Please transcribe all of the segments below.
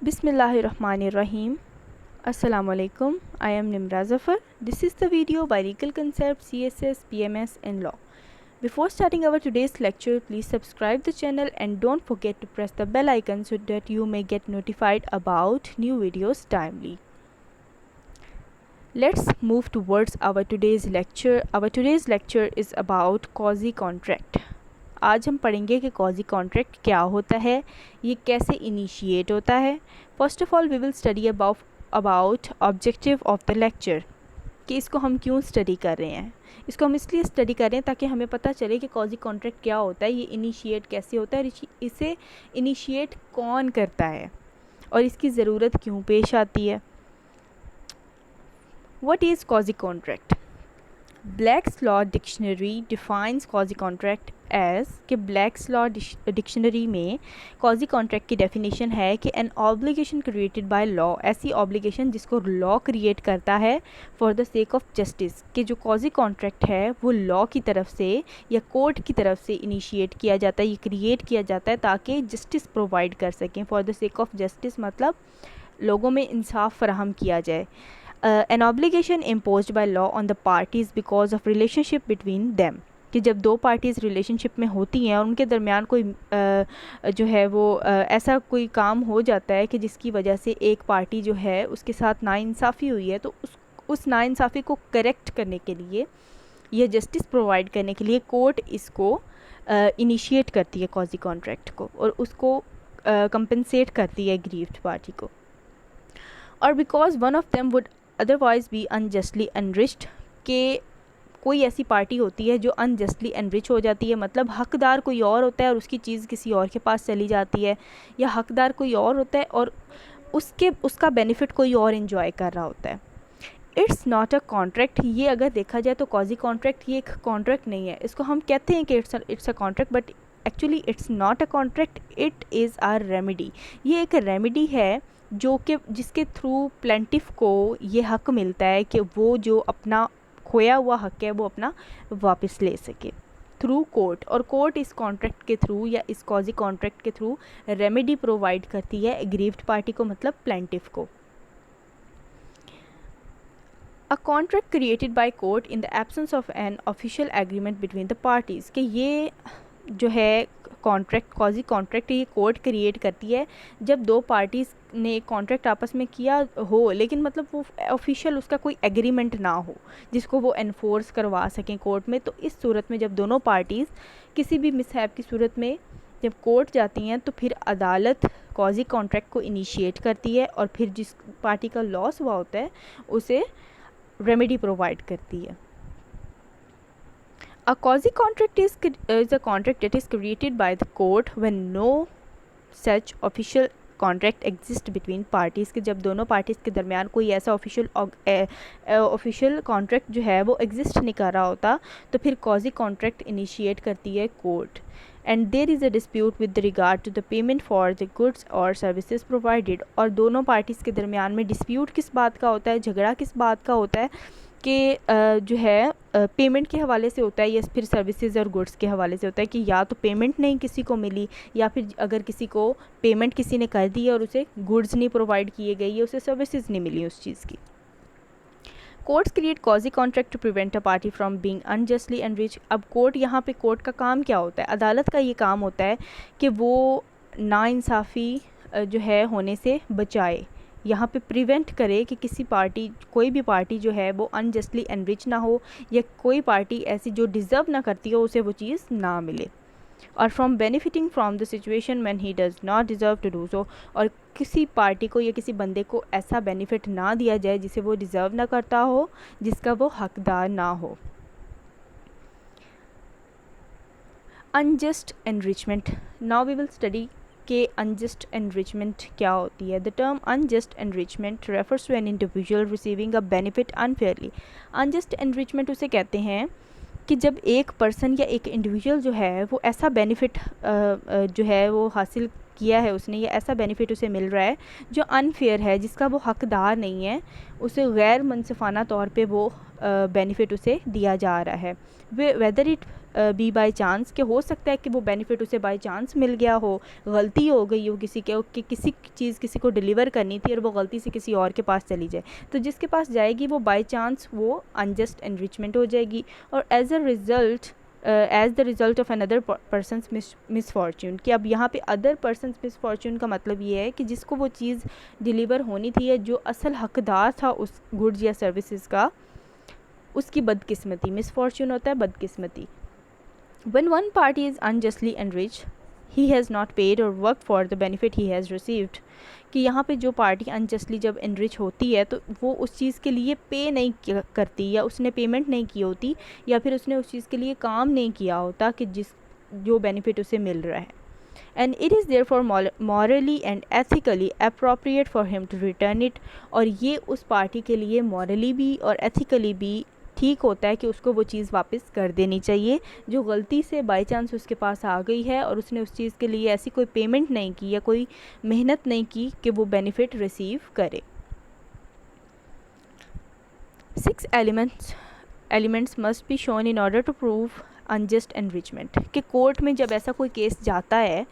Bismillahirrahmanirrahim. Assalamualaikum. I am Nimra Zafar. This is the video by Legal Concept CSS PMS and Law. Before starting our today's lecture, please subscribe the channel and don't forget to press the bell icon so that you may get notified about new videos timely. Let's move towards our today's lecture. Our today's lecture is about quasi contract. आज हम पढ़ेंगे कि quasi contract क्या होता है, ये कैसे initiate होता है. First of all we will study about objective of the lecture, कि इसको हम क्यों स्टडी कर रहे हैं. इसको हम इसलिए स्टडी कर रहे हैं ताकि हमें पता चले कि quasi contract क्या होता है, ये इनिशिएट कैसे होता है, इसे इनिशिएट कौन करता है और इसकी ज़रूरत क्यों पेश आती है. What is quasi contract? Black's Law Dictionary defines quasi contract as कि Black's Law Dictionary में quasi contract की definition है कि an obligation created by law, ऐसी obligation जिसको law create करता है for the sake of justice, कि जो quasi contract है वो law की तरफ से या court की तरफ से initiate किया जाता है, ये create किया जाता है ताकि justice provide कर सकें. for the sake of justice मतलब लोगों में इंसाफ फराहम किया जाए. An obligation imposed by law on the parties because of relationship between them, कि जब दो पार्टीज़ रिलेशनशिप में होती हैं और उनके दरमियान कोई जो है वो ऐसा कोई काम हो जाता है कि जिसकी वजह से एक पार्टी जो है उसके साथ नाइंसाफ़ी हुई है, तो उस नाइंसाफ़ी को करेक्ट करने के लिए या जस्टिस प्रोवाइड करने के लिए कोर्ट इसको इनिशिएट करती है क्वाज़ी कॉन्ट्रैक्ट को, और उसको कंपनसेट करती है एग्रीव्ड पार्टी को. और because one of them would otherwise be unjustly enriched, के कोई ऐसी पार्टी होती है जो अनजस्टली एनरिच हो जाती है, मतलब हकदार कोई और होता है और उसकी चीज़ किसी और के पास चली जाती है, या हकदार कोई और होता है और उसका बेनिफिट कोई और इन्जॉय कर रहा होता है. It's not a contract. ये अगर देखा जाए तो क्वाज़ी कॉन्ट्रैक्ट ये एक कॉन्ट्रैक्ट नहीं है. इसको हम कहते हैं कि it's a contract, but actually it's not a contract, it is a remedy. ये एक रेमेडी है जो कि जिसके थ्रू प्लेंटिफ को ये हक मिलता है कि वो जो अपना खोया हुआ हक है वो अपना वापस ले सके थ्रू कोर्ट. और कोर्ट इस कॉन्ट्रैक्ट के थ्रू या इस क्वाज़ी कॉन्ट्रैक्ट के थ्रू रेमेडी प्रोवाइड करती है एग्रीव्ड पार्टी को, मतलब प्लेंटिफ को. A contract created by court in the absence of an official agreement between the parties, कि ये जो है कॉन्ट्रैक्ट क्वाज़ी कॉन्ट्रैक्ट ये कोर्ट क्रिएट करती है जब दो पार्टीज़ ने कॉन्ट्रैक्ट आपस में किया हो, लेकिन मतलब वो ऑफिशियल उसका कोई एग्रीमेंट ना हो जिसको वो एनफोर्स करवा सकें कोर्ट में. तो इस सूरत में जब दोनों पार्टीज़ किसी भी मिसहैप की सूरत में जब कोर्ट जाती हैं तो फिर अदालत क्वाज़ी कॉन्ट्रैक्ट को इनिशिएट करती है और फिर जिस पार्टी का लॉस हुआ होता है उसे रेमेडी प्रोवाइड करती है. A quasi contract is a contract that is created by the court when no such official contract exists between parties, कि जब दोनों पार्टीज़ के दरमियान कोई ऐसा ऑफिशियल कॉन्ट्रैक्ट जो है वो एग्जिस्ट नहीं कर रहा होता, तो फिर क्वाज़ी कॉन्ट्रैक्ट इनिशिएट करती है court. And there is a dispute with regard to the payment for the goods और सर्विसेज प्रोवाइडेड. और दोनों पार्टीज़ के दरमियान में डिस्प्यूट किस बात का होता है, झगड़ा किस बात का होता है, कि जो है पेमेंट के हवाले से होता है या फिर सर्विसेज और गुड्स के हवाले से होता है, कि या तो पेमेंट नहीं किसी को मिली, या फिर अगर किसी को पेमेंट किसी ने कर दी है और उसे गुड्स नहीं प्रोवाइड किए गए या उसे सर्विसेज नहीं मिली उस चीज़ की. Courts create quasi contract to prevent a party from being unjustly enrich. अब कोर्ट, यहाँ पे कोर्ट का काम क्या होता है, अदालत का ये काम होता है कि वो नाइंसाफ़ी जो है होने से बचाए, यहाँ पे प्रिवेंट करे कि किसी पार्टी, कोई भी पार्टी जो है वो अनजस्टली एनरिच ना हो, या कोई पार्टी ऐसी जो डिज़र्व ना करती हो उसे वो चीज़ ना मिले. और from benefiting from the situation when he does not deserve to do so, और किसी पार्टी को या किसी बंदे को ऐसा बेनिफिट ना दिया जाए जिसे वो डिज़र्व ना करता हो, जिसका वो हकदार ना हो. Unjust enrichment. Now we will study कि अनजस्ट एनरिचमेंट क्या होती है. The term unjust enrichment refers to an individual receiving a benefit unfairly. Unjust enrichment उसे कहते हैं कि जब एक पर्सन या एक इंडिविजुअल जो है वो ऐसा बेनिफिट जो है वो हासिल किया है उसने, या ऐसा बेनिफिट उसे मिल रहा है जो अनफेयर है, जिसका वो हकदार नहीं है, उसे गैर मुनसिफाना तौर पे वो बेनिफिट उसे दिया जा रहा है. Whether it be by chance, कि हो सकता है कि वो बेनिफिट उसे बाय चांस मिल गया हो, गलती हो गई हो किसी के कि किसी चीज़ किसी को डिलीवर करनी थी और वो गलती से किसी और के पास चली जाए, तो जिसके पास जाएगी वो बाय चांस वो अनजस्ट एनरिचमेंट हो जाएगी, और as the result of another person's misfortune, कि अब यहाँ पे अदर पर्सनस मिसफॉर्च्यून का मतलब ये है कि जिसको वो चीज़ डिलीवर होनी थी या जो असल हकदार था उस गुड्स या सर्विसेज का, उसकी बदकिस्मती, मिसफॉर्च्यून होता है बदकिस्मती। When one party is unjustly enriched, he has not paid or worked for the benefit he has received, कि यहाँ पे जो पार्टी अनजस्टली जब इनरिच होती है तो वो उस चीज़ के लिए पे नहीं करती, या उसने पेमेंट नहीं की होती, या फिर उसने उस चीज़ के लिए काम नहीं किया होता कि जो बेनिफिट उसे मिल रहा है। And it is therefore morally and ethically appropriate for him to return it, और ये उस पार्टी के लिए मॉरली भी और एथिकली भी ठीक होता है कि उसको वो चीज़ वापस कर देनी चाहिए जो गलती से बाय चांस उसके पास आ गई है और उसने उस चीज़ के लिए ऐसी कोई पेमेंट नहीं की या कोई मेहनत नहीं की कि वो बेनिफिट रिसीव करे। 6 elements must be shown in order to prove unjust enrichment, कि कोर्ट में जब ऐसा कोई केस जाता है,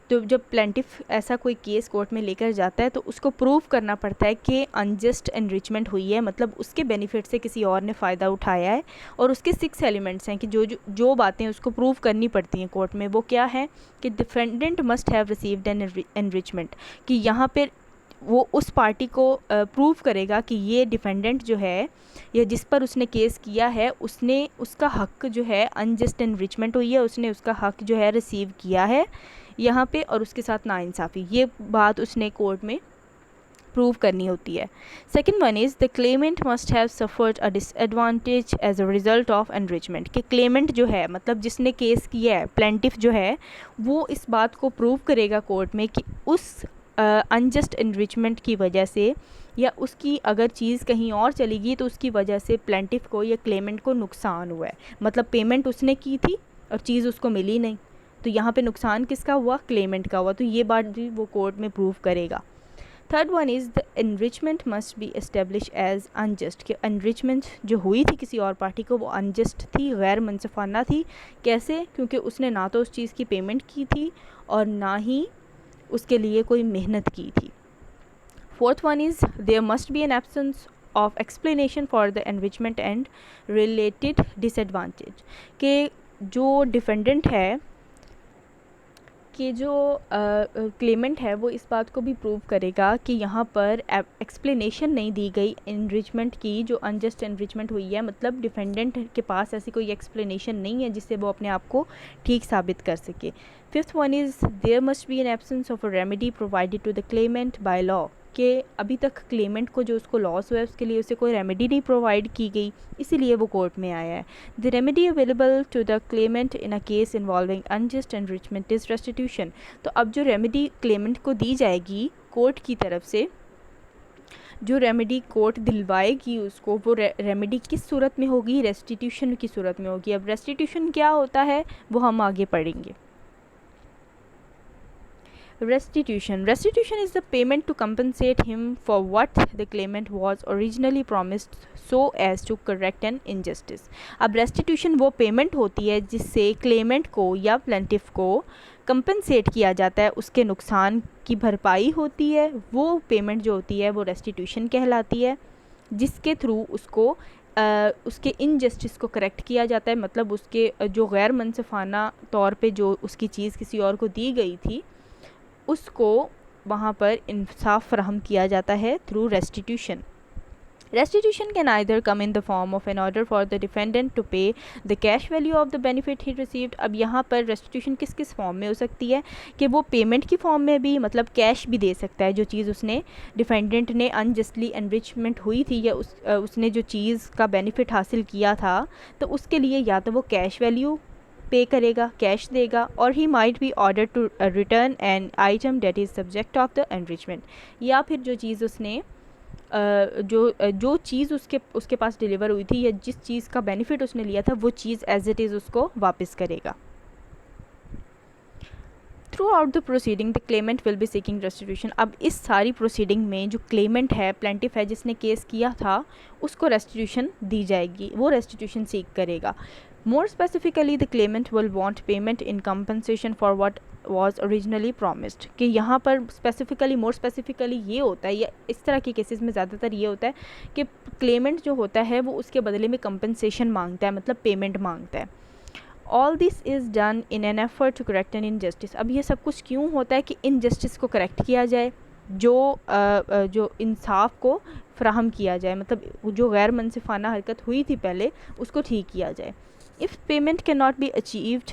तो जब प्लेंटिफ ऐसा कोई केस कोर्ट में लेकर जाता है तो उसको प्रूव करना पड़ता है कि अनजस्ट एनरिचमेंट हुई है, मतलब उसके बेनिफिट से किसी और ने फ़ायदा उठाया है, और उसके 6 एलिमेंट्स हैं कि जो बातें उसको प्रूव करनी पड़ती हैं कोर्ट में। वो क्या है कि defendant must have received an enrichment, कि यहाँ पर वो उस पार्टी को प्रूव करेगा कि ये डिफेंडेंट जो है या जिस पर उसने केस किया है उसने उसका हक जो है अनजस्ट एनरिचमेंट हुई है, उसने उसका हक जो है रिसीव किया है यहाँ पे, और उसके साथ नाइंसाफ़ी, ये बात उसने कोर्ट में प्रूव करनी होती है। Second one is the claimant must have suffered a disadvantage as a result of enrichment, कि क्लेमेंट जो है मतलब जिसने केस किया है, प्लेंटिफ जो है, वो इस बात को प्रूव करेगा कोर्ट में कि उस अनजस्ट एनरिचमेंट की वजह से या उसकी अगर चीज़ कहीं और चली गई तो उसकी वजह से प्लेंटिफ को या क्लेमेंट को नुकसान हुआ है, मतलब पेमेंट उसने की थी और चीज़ उसको मिली नहीं, तो यहाँ पे नुकसान किसका हुआ, क्लेमेंट का हुआ, तो ये बात भी वो कोर्ट में प्रूव करेगा। Third one is the enrichment must be establish as unjust, कि एनरिचमेंट जो हुई थी किसी और पार्टी को वो अनजस्ट थी, गैर मुनसिफाना थी। कैसे? क्योंकि उसने ना तो उस चीज़ की पेमेंट की थी और ना ही उसके लिए कोई मेहनत की थी। Fourth one is there must be an absence of explanation for the enrichment and related disadvantage, के जो डिफेंडेंट है कि जो क्लेमेंट है वो इस बात को भी प्रूव करेगा कि यहाँ पर एक्सप्लेनेशन नहीं दी गई एनरिचमेंट की, जो अनजस्ट एनरिचमेंट हुई है, मतलब डिफेंडेंट के पास ऐसी कोई एक्सप्लेनेशन नहीं है जिससे वो अपने आप को ठीक साबित कर सके। Fifth one is there must be an absence of a remedy provided to the claimant by law, कि अभी तक क्लेमेंट को जो उसको लॉस हुआ है उसके लिए उसे कोई रेमेडी नहीं प्रोवाइड की गई, इसीलिए वो कोर्ट में आया है। The remedy available to the claimant in a case involving unjust enrichment is restitution, तो अब जो रेमेडी क्लेमेंट को दी जाएगी कोर्ट की तरफ से, जो रेमेडी कोर्ट दिलवाएगी उसको, वो रेमेडी किस सूरत में होगी, रेस्टिट्यूशन की सूरत में होगी। अब रेस्टिट्यूशन क्या होता है वो हम आगे पढ़ेंगे। Restitution is the payment to compensate him for what the claimant was originally promised so as to correct an injustice। अब restitution वो पेमेंट होती है जिससे क्लेमेंट को या प्लेंटिफ को कंपनसेट किया जाता है, उसके नुकसान की भरपाई होती है, वो पेमेंट जो होती है वो रेस्टिट्यूशन कहलाती है, जिसके थ्रू उसको उसके इनजस्टिस को करेक्ट किया जाता है, मतलब उसके जो गैर मुनसिफाना तौर पे जो उसकी चीज़ किसी और को दी गई थी उसको वहाँ पर इंसाफ फराहम किया जाता है through restitution. Restitution can either come in the form of an order for the defendant to pay the cash value of the benefit he received। अब यहाँ पर restitution किस किस फॉर्म में हो सकती है कि वो पेमेंट की फॉर्म में भी, मतलब कैश भी दे सकता है, जो चीज़ उसने डिफेंडेंट ने अनजस्टली एनरिचमेंट हुई थी या उसने जो चीज़ का बेनिफिट हासिल किया था तो उसके लिए या तो वो कैश वैल्यू पे करेगा, कैश देगा, और he might be order to return an item that is subject of the enrichment, या फिर जो चीज़ उसने जो चीज़ उसके पास डिलीवर हुई थी या जिस चीज़ का बेनिफिट उसने लिया था वो चीज़ एज इट इज़ उसको वापस करेगा। Through out the proceeding the Clement will be seeking restitution. अब इस सारी प्रोसीडिंग में जो क्लेमेंट है, प्लेंटिफ है, जिसने केस किया था, उसको रेस्टिट्यूशन दी जाएगी, वो रेस्टिट्यूशन सीक करेगा। More specifically, the claimant will want payment in compensation for what was originally promised. कि यहाँ पर स्पेसिफिकली, मोर स्पेसिफिकली ये होता है, या इस तरह के केसेस में ज़्यादातर ये होता है कि क्लेमेंट जो होता है वो उसके बदले में कंपनसेशन मांगता है, मतलब पेमेंट मांगता है. All this is done in an effort to correct an injustice. अब ये सब कुछ क्यों होता है कि इनजस्टिस को करेक्ट किया जाए, जो इंसाफ को फ्राहम किया जाए, मतलब जो गैर मनसिफाना हरकत हुई थी पहले उसको ठीक किया जाए. If payment can not be achieved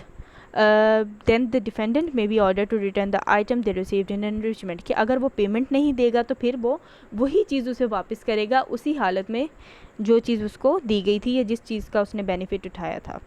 then the defendant may be order to return the item they received in enrichment. कि अगर वो पेमेंट नहीं देगा तो फिर वो वही चीज़ उसे वापस करेगा उसी हालत में जो चीज़ उसको दी गई थी या जिस चीज़ का उसने बेनिफिट उठाया था.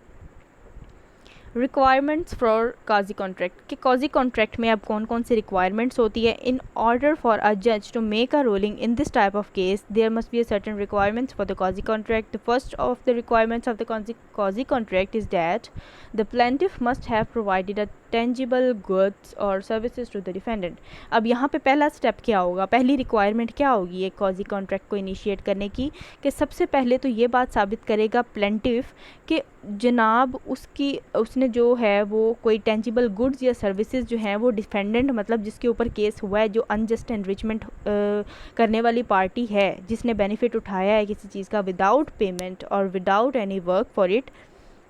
Requirements for quasi contract. कि काजी कॉन्ट्रैक्ट में अब कौन कौन सी रिक्वायरमेंट्स होती है. इन ऑर्डर फॉर अ जज to make a ruling in this type of case there must be a certain requirements for the quasi contract. The first of the requirements of the quasi contract is that the plaintiff must have provided a tangible goods और services to the defendant. अब यहाँ पे पहला step क्या होगा, पहली requirement क्या होगी एक काजी कॉन्ट्रैक्ट को इनिशिएट करने की, कि सबसे पहले तो ये बात साबित करेगा प्लेंटिफ कि जनाब उसने जो है वो कोई टेंजिबल गुड्स या सर्विसेज जो हैं वो डिफेंडेंट, मतलब जिसके ऊपर केस हुआ है, जो अनजस्ट एनरिचमेंट करने वाली पार्टी है, जिसने बेनिफिट उठाया है किसी चीज़ का विदाउट पेमेंट और without any work for it,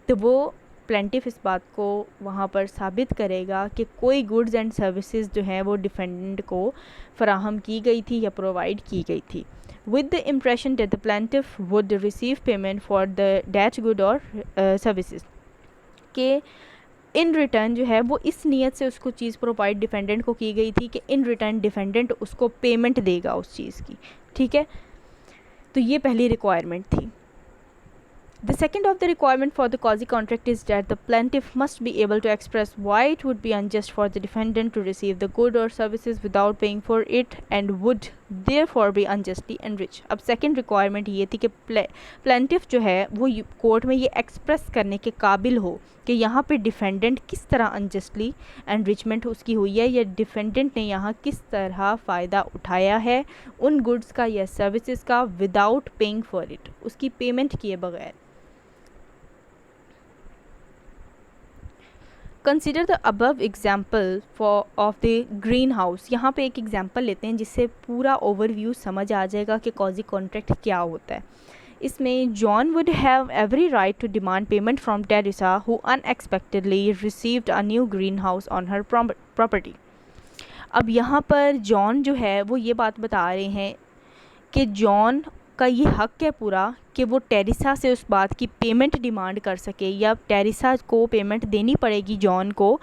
तो वो प्लेंटिफ इस बात को वहाँ पर साबित करेगा कि कोई गुड्स एंड सर्विसेज जो हैं वो डिफेंडेंट को फराहम की गई थी या प्रोवाइड की गई थी. with the impression that the plaintiff would receive payment for the that good or services. के इन रिटर्न जो है वो इस नीयत से उसको चीज़ प्रोवाइड डिफेंडेंट को की गई थी कि इन रिटर्न डिफेंडेंट उसको पेमेंट देगा उस चीज़ की. ठीक है, तो ये पहली रिक्वायरमेंट थी. The second of the requirement for the quasi contract is that the plaintiff must be able to express why it would be unjust for the defendant to receive the good or services without paying for it and would therefore be unjustly enriched. अब second requirement ये थी कि plaintiff जो है वो court में ये express करने के काबिल हो कि यहाँ पे डिफेंडेंट किस तरह unjustly enrichment उसकी हुई है, या डिफेंडेंट ने यहाँ किस तरह फ़ायदा उठाया है उन गुड्स का या सर्विसेज का विदाउट पेइंग फॉर इट, उसकी पेमेंट किए बगैर. Consider the above example of the green house. यहाँ पे एक एग्जाम्पल लेते हैं जिससे पूरा ओवरव्यू समझ आ जाएगा कि कॉजी कॉन्ट्रैक्ट क्या होता है. इसमें John would have every right to demand payment from Teresa who unexpectedly received a new green house on her property. अब यहाँ पर जॉन जो है वो ये बात बता रहे हैं कि जॉन का ये हक है पूरा कि वो टेरिसा से उस बात की पेमेंट डिमांड कर सके, या टेरिसा को पेमेंट देनी पड़ेगी जॉन को.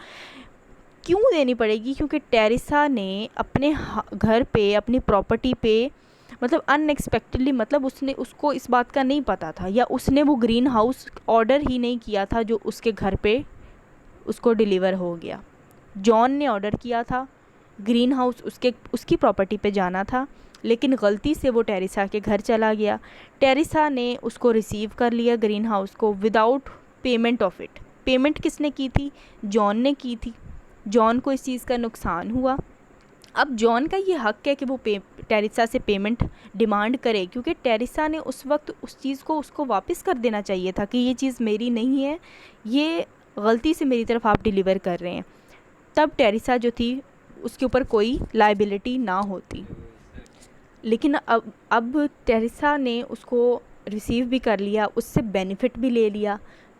क्यों देनी पड़ेगी? क्योंकि टेरिसा ने अपने घर पे, अपनी प्रॉपर्टी पे, मतलब अनएक्सपेक्टेडली, मतलब उसको इस बात का नहीं पता था, या उसने वो ग्रीन हाउस ऑर्डर ही नहीं किया था जो उसके घर पे उसको डिलीवर हो गया. जॉन ने ऑर्डर किया था, ग्रीन हाउस उसकी प्रॉपर्टी पे जाना था, लेकिन गलती से वो टेरिसा के घर चला गया. टेरिसा ने उसको रिसीव कर लिया ग्रीन हाउस को without payment of it. Payment किसने की थी? जॉन ने की थी. जॉन को इस चीज़ का नुकसान हुआ. अब जॉन का ये हक है कि वो टेरिसा से पेमेंट डिमांड करे, क्योंकि टेरिसा ने उस वक्त उस चीज़ को उसको वापस कर देना चाहिए था कि ये चीज़ मेरी नहीं है, ये गलती से मेरी तरफ आप डिलीवर कर रहे हैं. तब टेरिसा जो थी उसके ऊपर कोई लाइबिलिटी ना होती. लेकिन अब टेरिसा ने उसको रिसीव भी कर लिया, उससे बेनिफिट भी ले लिया,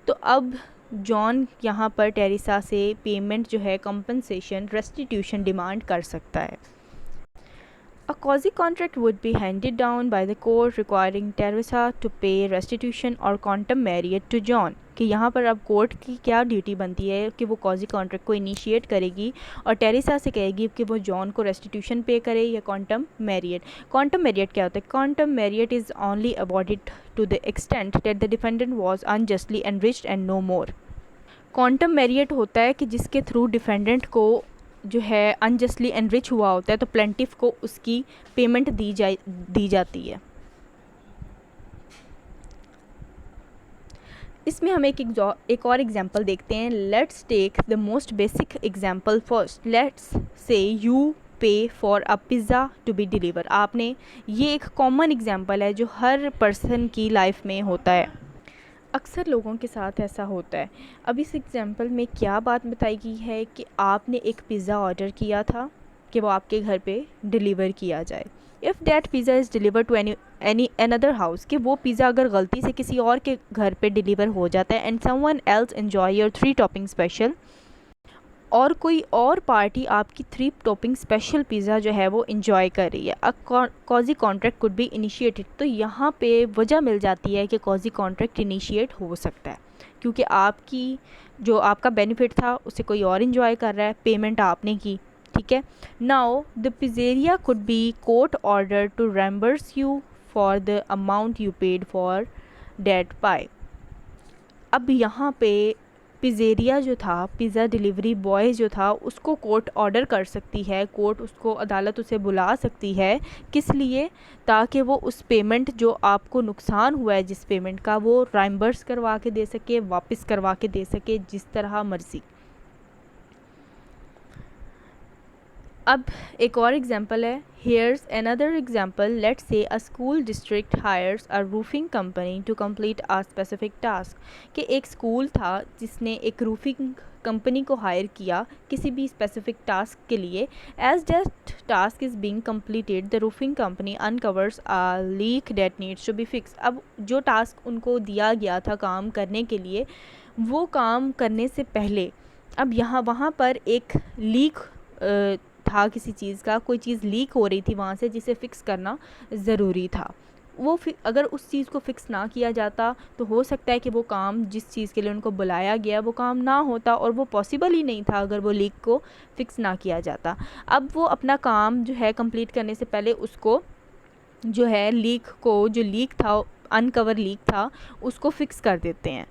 तो अब जॉन यहाँ पर टेरिसा से पेमेंट जो है, कंपनसेशन, रेस्टिट्यूशन डिमांड कर सकता है. A quasi contract would be handed down by the court requiring Teresa to pay restitution or quantum merit to John. कि यहाँ पर अब कोर्ट की क्या ड्यूटी बनती है कि वो क्वाजी कॉन्ट्रैक्ट को इनिशिएट करेगी और टेरिसा से कहेगी कि वो जॉन को रेस्टिट्यूशन पे करे या क्वांटम मेरिट. क्वांटम मेरिट क्या होता है? Quantum merit is only awarded to the extent that the defendant was unjustly enriched and no more. Quantum merit होता है कि जिसके थ्रू डिफेंडेंट को जो है अनजस्टली एनरिच हुआ होता है, तो प्लेंटिफ को उसकी पेमेंट दी जाती है. इसमें हम एक और एग्जांपल देखते हैं. Let's take the most basic example first. Let's say you pay for a pizza to be delivered. आपने, ये एक कॉमन एग्जांपल है जो हर पर्सन की लाइफ में होता है. अक्सर लोगों के साथ ऐसा होता है। अब इस एग्ज़ाम्पल में क्या बात बताई गई है कि आपने एक पिज़्ज़ा ऑर्डर किया था कि वो आपके घर पे डिलीवर किया जाए। If that pizza is deliver to any another house, कि वो पिज़्ज़ा अगर गलती से किसी और के घर पे डिलीवर हो जाता है, and someone else enjoy your 3 topping special, और कोई और पार्टी आपकी 3 टॉपिंग स्पेशल पिज़्ज़ा जो है वो इंजॉय कर रही है, अ cosy contract could be initiated. तो यहाँ पे वजह मिल जाती है कि कॉजी कॉन्ट्रैक्ट इनिशिएट हो सकता है, क्योंकि आपकी जो आपका बेनिफिट था उसे कोई और इंजॉय कर रहा है, पेमेंट आपने की, ठीक है। Now the pizzeria could be court ordered to reimburse you for the amount you paid for that pie. अब यहाँ पे पिज़्ज़ेरिया जो था, पिज़्ज़ा डिलीवरी बॉय जो था, उसको कोर्ट ऑर्डर कर सकती है, कोर्ट उसको, अदालत उसे बुला सकती है। किस लिए? ताकि वो उस पेमेंट जो आपको नुकसान हुआ है जिस पेमेंट का, वो राइम्बर्स करवा के दे सके, वापस करवा के दे सके, जिस तरह मर्ज़ी। अब एक और एग्जांपल है, hairs another example, let's say a school district hires a roofing company to complete a specific task, कि एक स्कूल था जिसने एक रूफिंग कंपनी को हायर किया किसी भी स्पेसिफिक टास्क के लिए। As that task is being completed the roofing company uncovers a leak that needs to be fix. अब जो टास्क उनको दिया गया था काम करने के लिए, वो काम करने से पहले अब यहाँ वहाँ पर एक लीक था, किसी चीज़ का, कोई चीज़ लीक हो रही थी वहाँ से, जिसे फ़िक्स करना ज़रूरी था। वो अगर उस चीज़ को फ़िक्स ना किया जाता तो हो सकता है कि वो काम जिस चीज़ के लिए उनको बुलाया गया वो काम ना होता, और वो पॉसिबल ही नहीं था अगर वो लीक को फ़िक्स ना किया जाता। अब वो अपना काम जो है कंप्लीट करने से पहले उसको जो है लीक को, जो लीक था, अनकवर लीक था, उसको फ़िक्स कर देते हैं।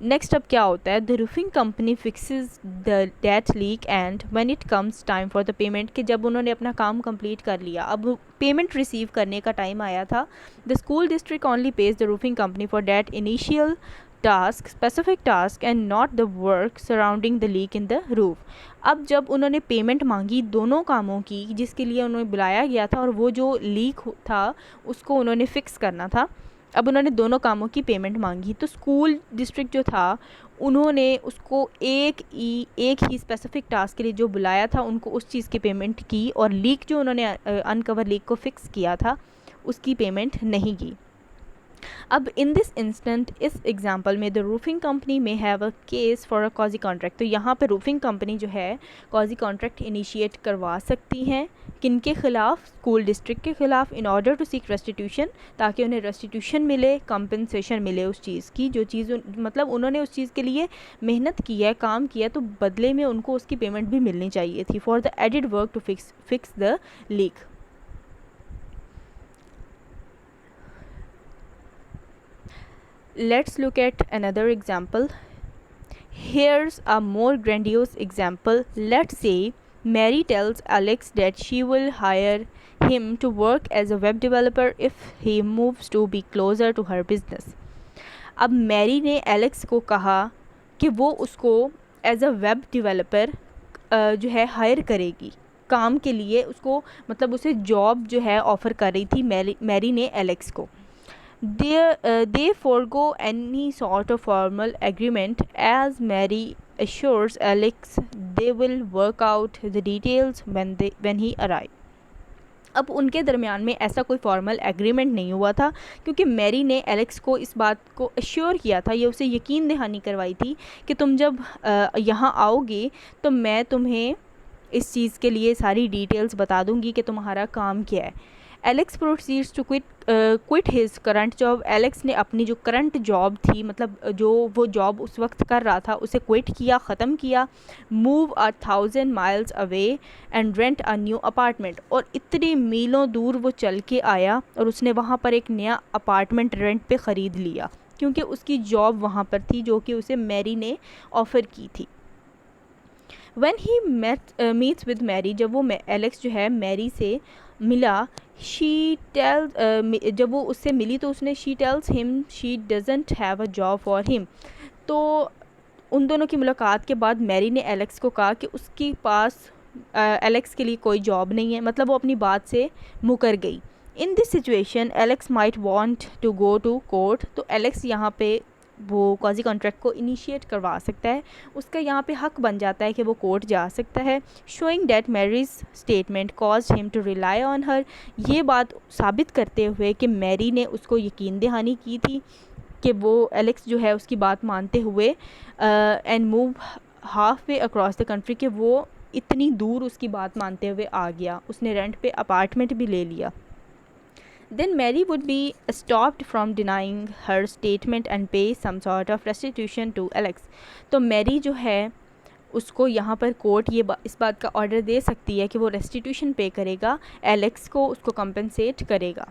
नेक्स्ट अब क्या होता है, the roofing company fixes the that leak and when it comes time for the payment, कि जब उन्होंने अपना काम कंप्लीट कर लिया, अब पेमेंट रिसीव करने का टाइम आया था, the school district only page the roofing company for that initial task, specific task, and not the work surrounding the leak in the roof. अब जब उन्होंने पेमेंट मांगी दोनों कामों की जिसके लिए उन्हें बुलाया गया था, और वो जो लीक था उसको उन्होंने फ़िक्स करना था, अब उन्होंने दोनों कामों की पेमेंट मांगी, तो स्कूल डिस्ट्रिक्ट जो था उन्होंने उसको एक ही स्पेसिफिक टास्क के लिए जो बुलाया था उनको उस चीज़ की पेमेंट की, और लीक जो उन्होंने अनकवर लीक को फ़िक्स किया था उसकी पेमेंट नहीं की। अब इन दिस इंस्टेंट, इस एग्जांपल में the roofing company may have a case for a cosy contract, तो यहाँ पर रूफिंग कंपनी जो है कॉजी कॉन्ट्रैक्ट इनिशिएट करवा सकती हैं, किन के ख़िलाफ़? स्कूल डिस्ट्रिक्ट के ख़िलाफ़, in order to seek restitution, ताकि उन्हें रेस्टिट्यूशन मिले, कंपनसेशन मिले उस चीज़ की, जो चीज़ मतलब उन्होंने उस चीज़ के लिए मेहनत की है, काम किया, तो बदले में उनको उसकी पेमेंट भी मिलनी चाहिए थी, for the added work to fix the leak. Let's look at another example. Here's a more grandiose example. Let's say Mary tells Alex that she will hire him to work as a web developer if he moves to be closer to her business. अब Mary ने Alex को कहा कि वो उसको as a web developer जो है higher करेगी, काम के लिए उसको, मतलब उसे जॉब जो है ऑफ़र कर रही थी मैरी ने एलेक्स को। They forego any sort of formal agreement as Mary assures Alex they will work out the details when he arrives. अब उनके दरमियान में ऐसा कोई फॉर्मल एग्रीमेंट नहीं हुआ था, क्योंकि मैरी ने एलेक्स को इस बात को अश्योर किया था, ये उसे यकीन दहानी करवाई थी कि तुम जब यहाँ आओगे तो मैं तुम्हें इस चीज़ के लिए सारी डिटेल्स बता दूंगी कि तुम्हारा काम क्या है। Alex proceeds to quit his current job, Alex ने अपनी जो करंट जॉब थी, मतलब जो वो जॉब उस वक्त कर रहा था, उसे क्विट किया, ख़त्म किया। Move 1000 miles away and rent a new apartment, और इतनी मीलों दूर वो चल के आया और उसने वहाँ पर एक नया अपार्टमेंट रेंट पे ख़रीद लिया, क्योंकि उसकी जॉब वहाँ पर थी जो कि उसे मैरी ने ऑफ़र की थी। When he meets with Mary, जब वो एलेक्स जो है मैरी से मिला, जब वो उससे मिली तो उसने she tells him she doesn't have a job for him. तो उन दोनों की मुलाकात के बाद मैरी ने एलेक्स को कहा कि उसके पास एलेक्स के लिए कोई जॉब नहीं है, मतलब वो अपनी बात से मुकर गई। In this situation Alex might want to go to court, तो एलेक्स यहाँ पे वो कॉजी कॉन्ट्रैक्ट को इनिशिएट करवा सकता है, उसका यहाँ पे हक बन जाता है कि वो कोर्ट जा सकता है। Showing that Mary's statement cause him to rely on her, ये बात साबित करते हुए कि मैरी ने उसको यकीन दहानी की थी कि वो एलेक्स जो है उसकी बात मानते हुए and move half way across the country, कि वो इतनी दूर उसकी बात मानते हुए आ गया, उसने रेंट पे अपार्टमेंट भी ले लिया। Then Mary would be stopped from denying her statement and pay some sort of restitution to Alex. तो मैरी जो है उसको यहाँ पर कोर्ट इस बात का ऑर्डर दे सकती है कि वो रेस्टिट्यूशन पे करेगा, एलेक्स को उसको कंपनसेट करेगा।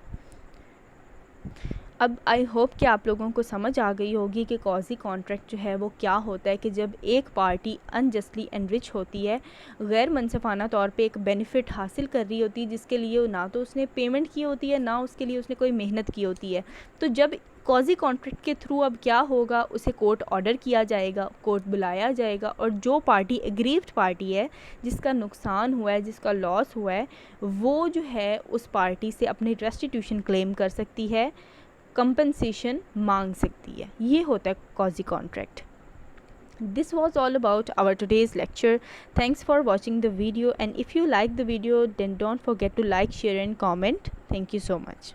अब आई होप कि आप लोगों को समझ आ गई होगी कि कॉजी कॉन्ट्रैक्ट जो है वो क्या होता है, कि जब एक पार्टी अनजस्टली एनरिच होती है, गैर मनसफाना तौर पे एक बेनिफिट हासिल कर रही होती है जिसके लिए ना तो उसने पेमेंट की होती है ना उसके लिए उसने कोई मेहनत की होती है। तो जब कॉजी कॉन्ट्रैक्ट के थ्रू अब क्या होगा, उसे कोर्ट ऑर्डर किया जाएगा, कोर्ट बुलाया जाएगा, और जो पार्टी एग्रीव्ड पार्टी है, जिसका नुकसान हुआ है, जिसका लॉस हुआ है, वो जो है उस पार्टी से अपनी रेस्टिट्यूशन क्लेम कर सकती है, कंपनसेशन मांग सकती है। ये होता है कॉजी contract. This was all about our today's lecture. Thanks for watching the video, and if you like the video then don't forget to like, share and comment. Thank you so much.